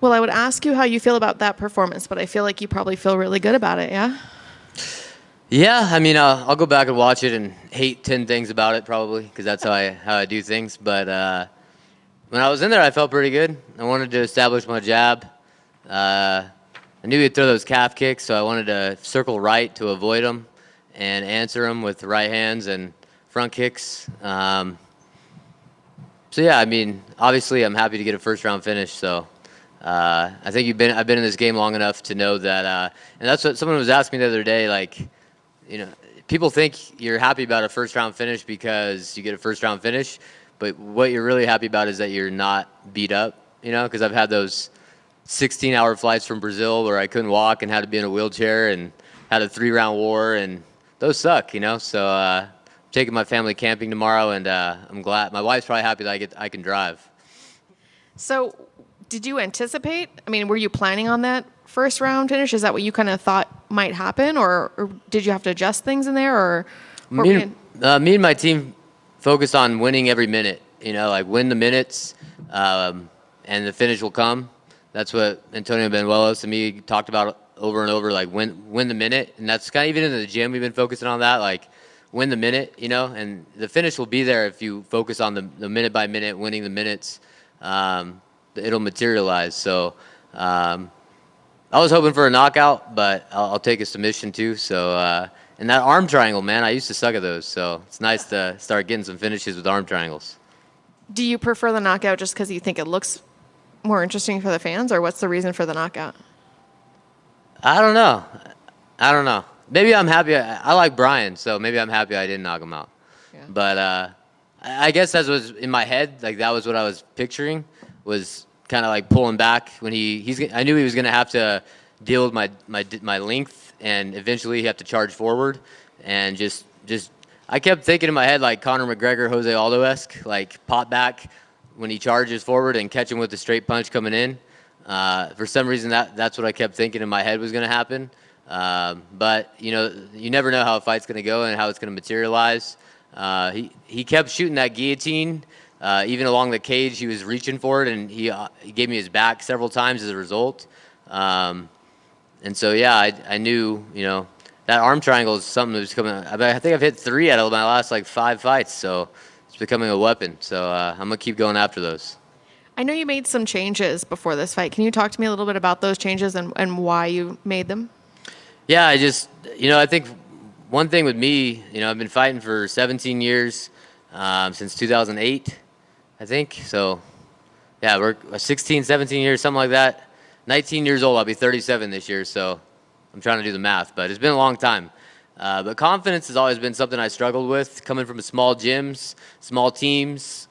Well, I would ask you how you feel about that performance, but I feel like you probably feel really good about it, yeah? Yeah, I mean, I'll go back and watch it and hate 10 things about it probably because that's how I do things. But when I was in there, I felt pretty good. I wanted to establish my jab. I knew he'd throw those calf kicks, so I wanted to circle right to avoid them and answer them with right hands and front kicks. So yeah, I mean, obviously, I'm happy to get a first round finish. So I think I've been in this game long enough to know that, and that's what someone was asking me the other day. Like, you know, people think you're happy about a first round finish because you get a first round finish, but what you're really happy about is that you're not beat up. You know, because I've had those 16-hour flights from Brazil where I couldn't walk and had to be in a wheelchair and had a 3-round war, and those suck. You know, so. Taking my family camping tomorrow, and I'm glad. My wife's probably happy that I can drive. So, did you anticipate? I mean, were you planning on that first round finish? Is that what you kind of thought might happen, or did you have to adjust things in there, or? Me and my team focused on winning every minute. You know, like win the minutes, and the finish will come. That's what Antonio Benuelos and me talked about over and over. Like win the minute, and that's kind of even in the gym. We've been focusing on that. Like win the minute, you know, and the finish will be there if you focus on the minute by minute, winning the minutes. It'll materialize. So I was hoping for a knockout, but I'll take a submission too. So and that arm triangle, man, I used to suck at those. So it's nice to start getting some finishes with arm triangles. Do you prefer the knockout just because you think it looks more interesting for the fans, or what's the reason for the knockout? I don't know. Maybe I'm happy. I like Brian, so maybe I'm happy I didn't knock him out. Yeah. But I guess that was in my head. Like that was what I was picturing. Was kind of like pulling back when I knew he was going to have to deal with my length, and eventually he have to charge forward, and just I kept thinking in my head like Conor McGregor, Jose Aldo-esque, like pop back when he charges forward and catch him with a straight punch coming in. For some reason that's what I kept thinking in my head was going to happen. But you know, you never know how a fight's going to go and how it's going to materialize. He kept shooting that guillotine, even along the cage. He was reaching for it, and he gave me his back several times as a result. And so yeah, I knew, you know, that arm triangle is something that was coming. I think I've hit 3 out of my last like 5 fights, so it's becoming a weapon. So I'm gonna keep going after those. I know you made some changes before this fight. Can you talk to me a little bit about those changes and why you made them? Yeah, I think one thing with me, you know, I've been fighting for 17 years, since 2008, I think. So, yeah, we're 16, 17 years, something like that. 19 years old, I'll be 37 this year, so I'm trying to do the math, but it's been a long time. But confidence has always been something I struggled with. Coming from small gyms, small teams,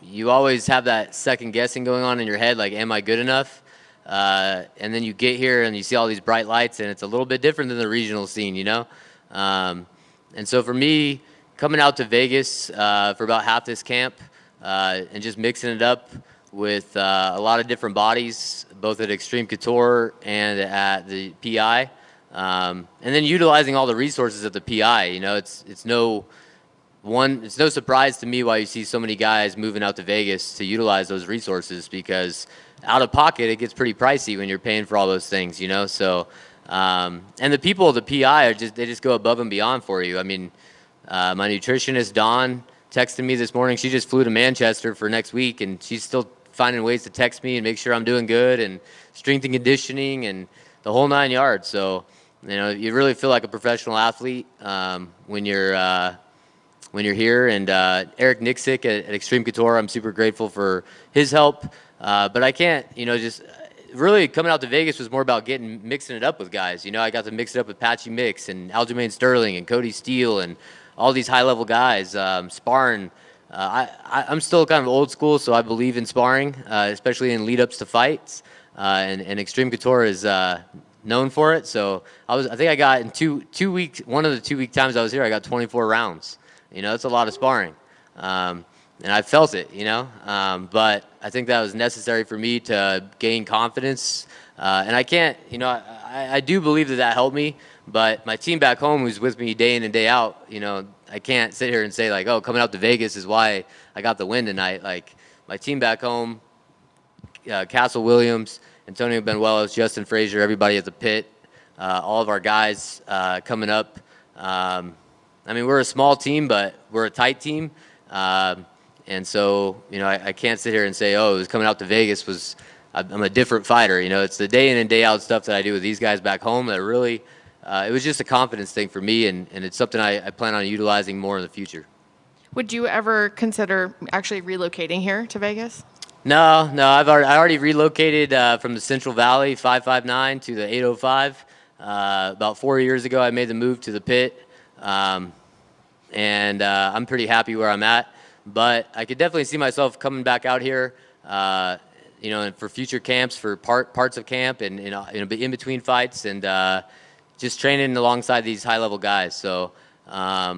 you always have that second guessing going on in your head, like, am I good enough? And then you get here and you see all these bright lights, and it's a little bit different than the regional scene, you know? And so for me, coming out to Vegas for about half this camp and just mixing it up with a lot of different bodies, both at Extreme Couture and at the PI, and then utilizing all the resources of the PI, you know, it's no surprise to me why you see so many guys moving out to Vegas to utilize those resources, because out of pocket it gets pretty pricey when you're paying for all those things, you know. So and the people of the PI they just go above and beyond for you. I mean, my nutritionist Dawn texted me this morning. She just flew to Manchester for next week, and she's still finding ways to text me and make sure I'm doing good, and strength and conditioning and the whole 9 yards. So, you know, you really feel like a professional athlete when you're here. And Eric Nixick at Extreme Couture, I'm super grateful for his help. But I can't, you know, just really coming out to Vegas was more about mixing it up with guys. You know, I got to mix it up with Patchy Mix and Aljamain Sterling and Cody Steele and all these high-level guys, sparring. I'm still kind of old school, so I believe in sparring, especially in lead-ups to fights. And Extreme Couture is known for it. So I think I got in 2 weeks. One of the 2 week times I was here, I got 24 rounds. You know, that's a lot of sparring, and I felt it. You know, but I think that was necessary for me to gain confidence. And I can't. You know, I do believe that helped me. But my team back home, who's with me day in and day out, you know, I can't sit here and say like, oh, coming out to Vegas is why I got the win tonight. Like my team back home, Castle Williams Antonio Benuelos, Justin Frazier, everybody at the pit, all of our guys coming up. I mean, we're a small team, but we're a tight team. And so, I can't sit here and say, oh, it was coming out to Vegas I'm a different fighter. It's the day in and day out stuff that I do with these guys back home that really, it was just a confidence thing for me, and it's something I plan on utilizing more in the future. Would you ever consider actually relocating here to Vegas? No, I already relocated from the Central Valley 559 to the 805. About 4 years ago, I made the move to the pit, and I'm pretty happy where I'm at. But I could definitely see myself coming back out here, and for future camps, for parts of camp, and in between fights, and just training alongside these high-level guys. So I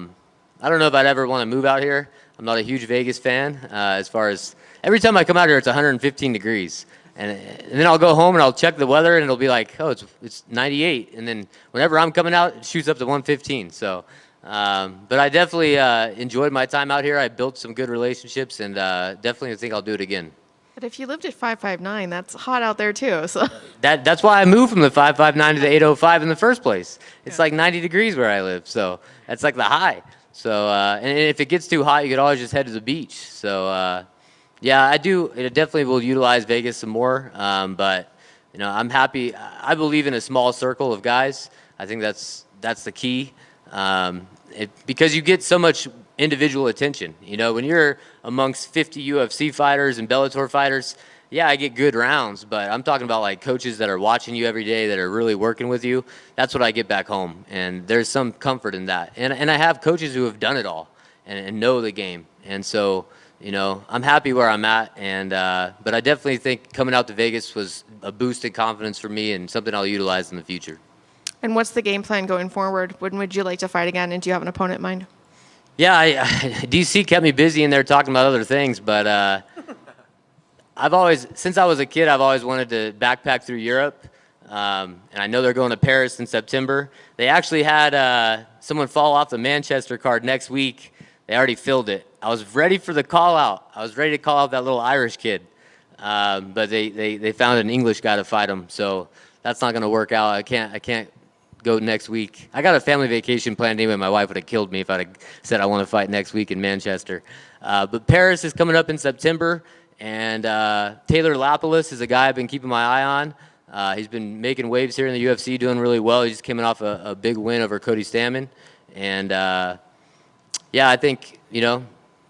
don't know if I'd ever want to move out here. I'm not a huge Vegas fan. As far as every time I come out here, it's 115 degrees. And then I'll go home and I'll check the weather and it'll be like, oh, it's 98. And then whenever I'm coming out, it shoots up to 115. So, but I definitely enjoyed my time out here. I built some good relationships, and definitely think I'll do it again. But if you lived at 559, that's hot out there too. So that's why I moved from the 559 to the 805 in the first place. It's like 90 degrees where I live, so that's like the high. So and if it gets too hot, you could always just head to the beach. So yeah, I definitely will utilize Vegas some more. But I'm happy. I believe in a small circle of guys. I think that's the key. Because you get so much individual attention. When you're amongst 50 UFC fighters and Bellator fighters, yeah, I get good rounds, but I'm talking about like coaches that are watching you every day, that are really working with you. That's what I get back home, and there's some comfort in that. And I have coaches who have done it all and know the game, and so I'm happy where I'm at. And but I definitely think coming out to Vegas was a boost in confidence for me and something I'll utilize in the future. And what's the game plan going forward? When would you like to fight again, and do you have an opponent in mind? Yeah, DC kept me busy in there talking about other things, but since I was a kid, I've always wanted to backpack through Europe, and I know they're going to Paris in September. They actually had someone fall off the Manchester card next week. They already filled it. I was ready for the call out. I was ready to call out that little Irish kid, but they found an English guy to fight him, so that's not going to work out. I can't go next week. I got a family vacation planned anyway. My wife would have killed me if I'd said I want to fight next week in Manchester. But Paris is coming up in September, and Taylor Lapilus is a guy I've been keeping my eye on. He's been making waves here in the UFC, doing really well. He just came off a big win over Cody Gibson. And yeah, I think,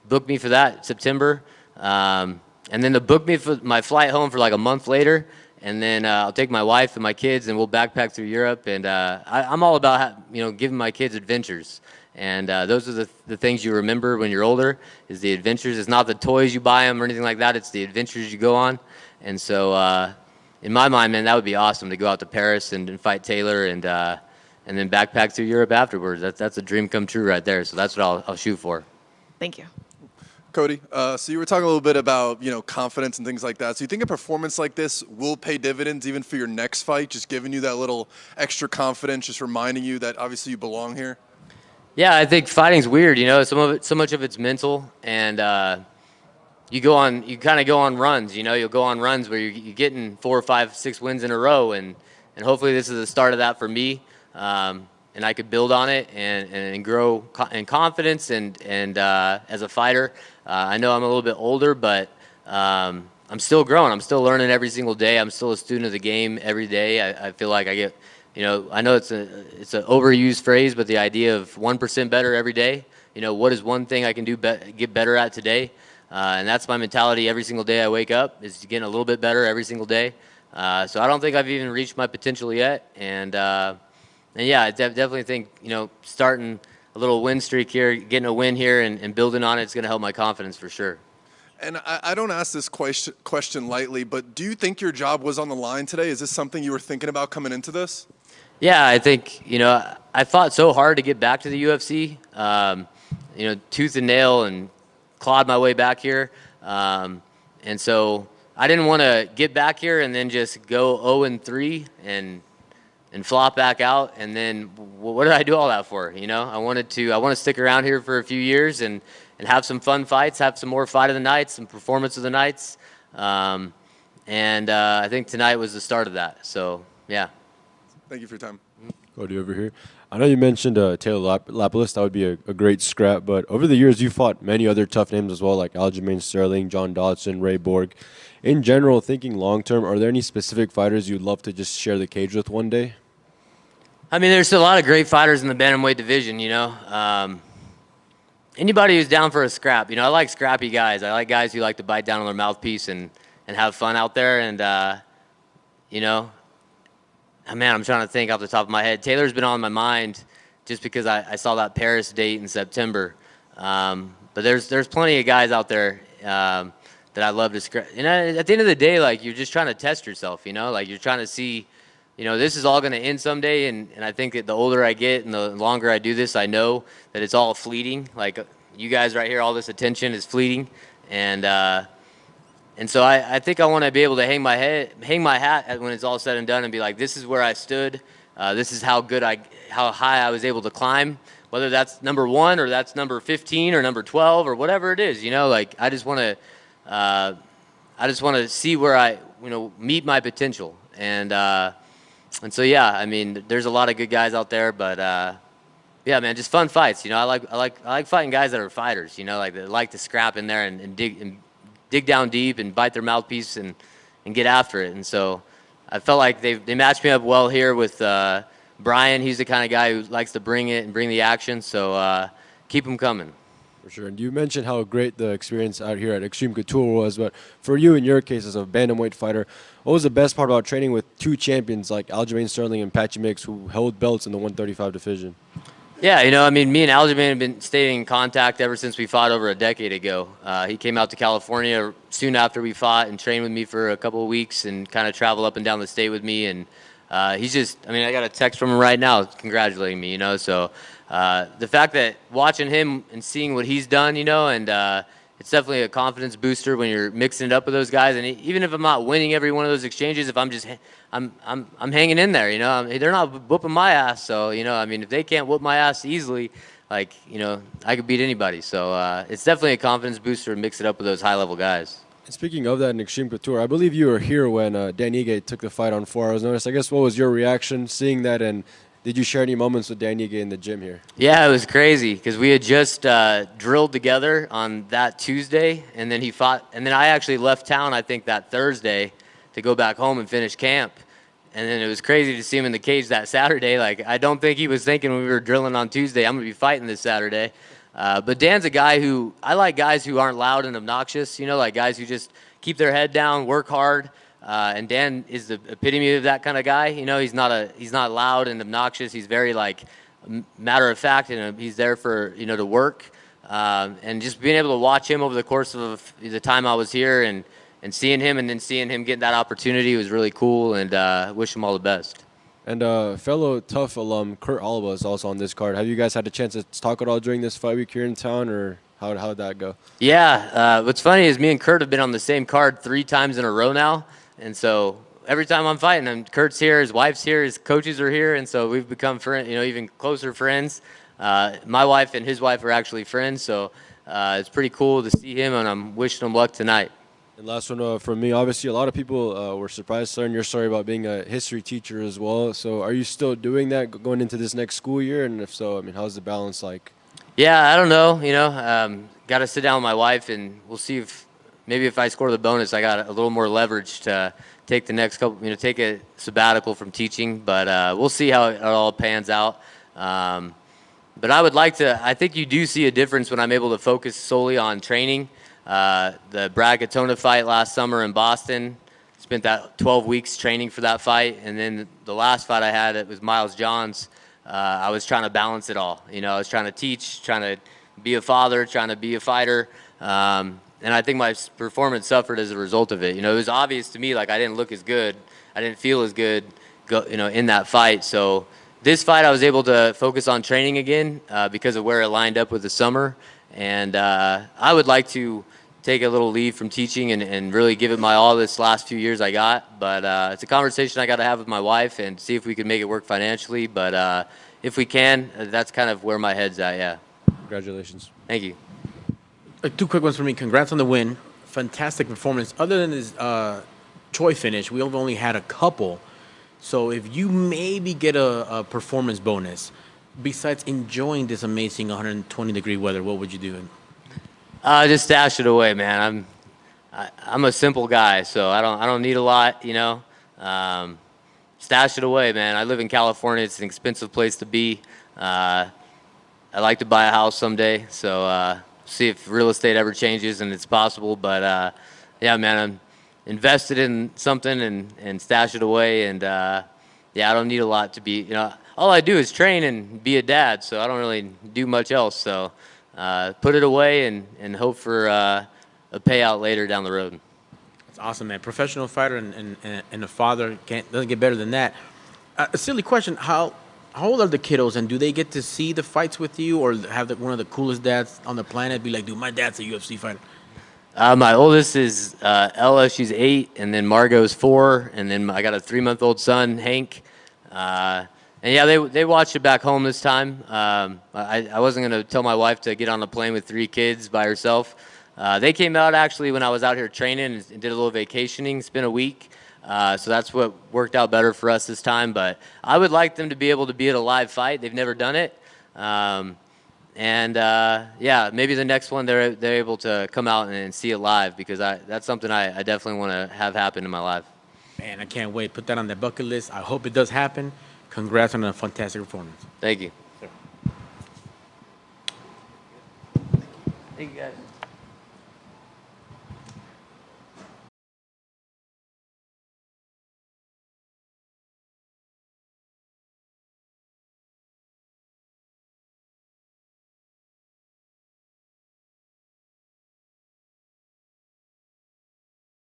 book me for that September. And then to book me for my flight home for like a month later. And then I'll take my wife and my kids, and we'll backpack through Europe. And I'm all about, giving my kids adventures. And those are the things you remember when you're older, is the adventures. It's not the toys you buy them or anything like that. It's the adventures you go on. And so in my mind, man, that would be awesome to go out to Paris and fight Taylor and then backpack through Europe afterwards. That's a dream come true right there. So that's what I'll shoot for. Thank you. Cody, so you were talking a little bit about, confidence and things like that. So you think a performance like this will pay dividends even for your next fight, just giving you that little extra confidence, just reminding you that obviously you belong here? Yeah, I think fighting's weird. So much of it's mental, and you kind of go on runs. You'll go on runs where you're getting 4, 5, 6 wins in a row, and hopefully this is the start of that for me. And I could build on it and grow in confidence and as a fighter. I know I'm a little bit older, but I'm still growing. I'm still learning every single day. I'm still a student of the game every day. I feel like I get, I know it's an overused phrase, but the idea of 1% better every day. What is one thing I can do get better at today? And that's my mentality every single day I wake up, is getting a little bit better every single day. So I don't think I've even reached my potential yet. And yeah, I definitely think, starting a little win streak here, getting a win here and building on it's going to help my confidence for sure. And I don't ask this question lightly, but do you think your job was on the line today? Is this something you were thinking about coming into this? Yeah, I think, I fought so hard to get back to the UFC, tooth and nail, and clawed my way back here. And so I didn't want to get back here and then just go 0-3 and flop back out, and then what did I do all that for? I want to stick around here for a few years and have some fun fights, have some more fight of the nights, some performance of the nights, and and I think tonight was the start of that. So yeah. Thank you for your time. Cody over here. I know you mentioned Taylor Lapilus. That would be a great scrap. But over the years, you fought many other tough names as well, like Aljamain Sterling, John Dodson, Ray Borg. In general, thinking long term, are there any specific fighters you'd love to just share the cage with one day? I mean, there's a lot of great fighters in the bantamweight division, you know. Anybody who's down for a scrap, you know, I like scrappy guys. I like guys who like to bite down on their mouthpiece and have fun out there. And, you know, man, I'm trying to think off the top of my head. Taylor's been on my mind just because I saw that Paris date in September. But there's plenty of guys out there that I love to scrap. And at the end of the day, like, you're just trying to test yourself, you know? Like, you're trying to see, you know, this is all going to end someday. And I think that the older I get and the longer I do this, I know that it's all fleeting. Like, you guys right here, all this attention is fleeting. And so I think I want to be able to hang my hat when it's all said and done and be like, this is where I stood. This is how high I was able to climb, whether that's number 1 or that's number 15 or number 12 or whatever it is, you know, like I just want to see where I, you know, meet my potential. And so, yeah, I mean, there's a lot of good guys out there, but yeah, man, just fun fights. You know, I like fighting guys that are fighters, you know, like that like to scrap in there and dig down deep and bite their mouthpiece and get after it. And so I felt like they matched me up well here with Brian. He's the kind of guy who likes to bring it and bring the action. So keep them coming. For sure. And you mentioned how great the experience out here at Extreme Couture was, but for you, in your case, as a bantamweight fighter, what was the best part about training with two champions like Aljamain Sterling and Patchy Mix, who held belts in the 135 division? Yeah, you know, I mean, me and Aljamain have been staying in contact ever since we fought over a decade ago. He came out to California soon after we fought and trained with me for a couple of weeks and kind of traveled up and down the state with me. And he's just, I mean, I got a text from him right now congratulating me, you know. So the fact that watching him and seeing what he's done, you know, and it's definitely a confidence booster when you're mixing it up with those guys. And even if I'm not winning every one of those exchanges, if I'm just I'm hanging in there, you know. They're not whooping my ass, so, you know, I mean, if they can't whoop my ass easily, like, you know, I could beat anybody. So it's definitely a confidence booster to mix it up with those high-level guys. And speaking of that in Extreme Couture, I believe you were here when Dan Ige took the fight on 4 hours notice. I guess what was your reaction seeing that, and did you share any moments with Dan Ige in the gym here? Yeah, it was crazy because we had just drilled together on that Tuesday, and then he fought, and then I actually left town, I think, that Thursday to go back home and finish camp. And then it was crazy to see him in the cage that Saturday. Like, I don't think he was thinking when we were drilling on Tuesday, I'm going to be fighting this Saturday. But Dan's a guy who, I like guys who aren't loud and obnoxious, you know, like guys who just keep their head down, work hard. And Dan is the epitome of that kind of guy. You know, he's not loud and obnoxious. He's very, like, matter of fact, and he's there for, you know, to work. And just being able to watch him over the course of the time I was here and seeing him and then seeing him get that opportunity was really cool, and wish him all the best. And fellow Tough alum Kurt Alba is also on this card. Have you guys had a chance to talk at all during this fight week here in town, or how'd that go? Yeah, what's funny is me and Kurt have been on the same card 3 times in a row now, and so every time I'm fighting him, Kurt's here, his wife's here, his coaches are here, and so we've become friends, you know, even closer friends. My wife and his wife are actually friends, so it's pretty cool to see him, and I'm wishing him luck tonight. And last one from me. Obviously, a lot of people were surprised to learn your story about being a history teacher as well. So are you still doing that going into this next school year? And if so, I mean, how's the balance like? Yeah, I don't know. You know, got to sit down with my wife, and we'll see if maybe if I score the bonus, I got a little more leverage to take the next couple, you know, take a sabbatical from teaching. But we'll see how it all pans out. But I would like to, I think you do see a difference when I'm able to focus solely on training. The Brad Katona fight last summer in Boston, spent that 12 weeks training for that fight. And then the last fight I had, it was Miles Johns. I was trying to balance it all. You know, I was trying to teach, trying to be a father, trying to be a fighter. And I think my performance suffered as a result of it. You know, it was obvious to me, like, I didn't look as good. I didn't feel as good, you know, in that fight. So this fight, I was able to focus on training again because of where it lined up with the summer. And I would like to take a little leave from teaching and really give it my all this last few years I got. But it's a conversation I got to have with my wife and see if we can make it work financially. But if we can, that's kind of where my head's at, yeah. Congratulations. Thank you. 2 quick ones for me. Congrats on the win. Fantastic performance. Other than his Choi finish. We've only had a couple. So if you maybe get a performance bonus, besides enjoying this amazing 120-degree weather, what would you do? Just stash it away, man. I'm a simple guy, so I don't need a lot, you know. Stash it away, man. I live in California. It's an expensive place to be. I like to buy a house someday, so see if real estate ever changes and it's possible. But yeah, man, I'm invested in something and stash it away. And yeah, I don't need a lot to be, you know, all I do is train and be a dad, so I don't really do much else. So put it away and hope for a payout later down the road. That's awesome, man. Professional fighter and a father doesn't get better than that. A silly question: How old are the kiddos, and do they get to see the fights with you, or have one of the coolest dads on the planet be like, "Dude, my dad's a UFC fighter"? My oldest is Ella. She's 8, and then Margot's 4, and then I got a 3-month-old son, Hank. And yeah, they watched it back home this time. I wasn't gonna tell my wife to get on a plane with 3 kids by herself. They came out actually when I was out here training and did a little vacationing, spent a week. So that's what worked out better for us this time. But I would like them to be able to be at a live fight. They've never done it. Yeah, maybe the next one they're able to come out and see it live, because that's something I definitely want to have happen in my life. Man, I can't wait. Put that on the bucket list. I hope it does happen. Congrats on a fantastic performance. Thank you. Thank you, guys.